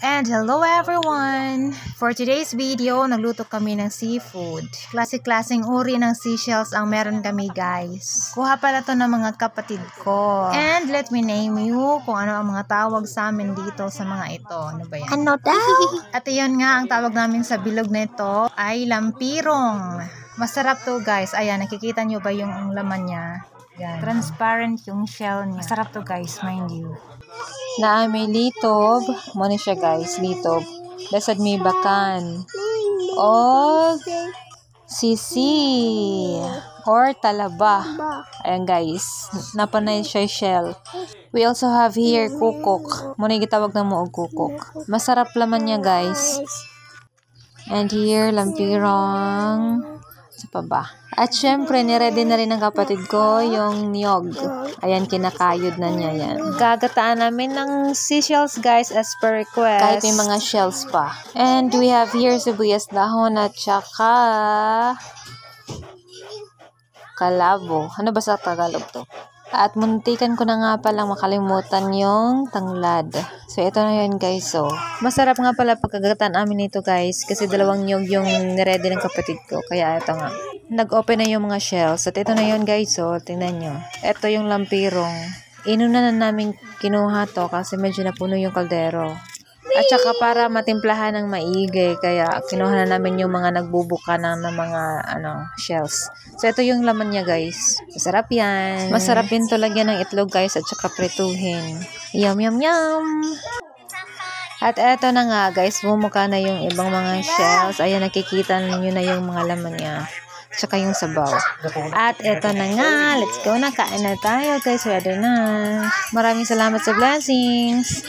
And hello everyone! For today's video, nagluto kami ng seafood. Klase-klaseng uri ng seashells ang meron kami guys. Kuha pala to ng mga kapatid ko. And let me name you kung ano ang mga tawag sa amin dito sa mga ito. Ano ba yan? Ano daw? At yun nga, ang tawag namin sa bilog na ito ay lampirong. Masarap to guys. Ayan, nakikita nyo ba yung laman niya? Yan. Transparent yung shell niya. Masarap to guys, mind you. Na may litob. Muna siya guys, litob. Dasad may bakan. O sisi. Or talaba. Ayan guys. Napanay siya shell. We also have here kukok. Muna gitawag na mo og kukok. Masarap laman niya guys. And here, lampirong. Sa pa ba? At syempre, niready na rin ng kapatid ko yung niyog. Ayan, kinakayod na niya yan. Gagataan namin ng seashells guys as per request. Kahit may mga shells pa. And we have here sibuyas dahon at saka kalabo. Ano ba sa Tagalog to? At muntikan ko na nga palang makalimutan yung tanglad. So, ito na yun guys. So, masarap nga pala pagkagataan amin nito guys. Kasi dalawang nyog yung niready ng kapatid ko. Kaya ito nga. Nag-open na yung mga shells. At ito na yun guys. So, tingnan nyo. Ito yung lampirong. Inuna na namin kinuha to kasi medyo napuno yung kaldero. At saka para matimplahan ng maigi, kaya kinuha na namin yung mga nagbubuka ng mga shells. So, ito yung laman niya, guys. Masarap yan. Masarap din to lagyan ng itlog, guys, at saka prituhin. Yum, yum, yum! At ito na nga, guys, bumuka na yung ibang mga shells. Ayan, nakikita niyo na yung mga laman niya. Tsaka yung sabaw. At ito na nga, let's go na, kain na tayo, guys. Ready na. Maraming salamat sa blessings.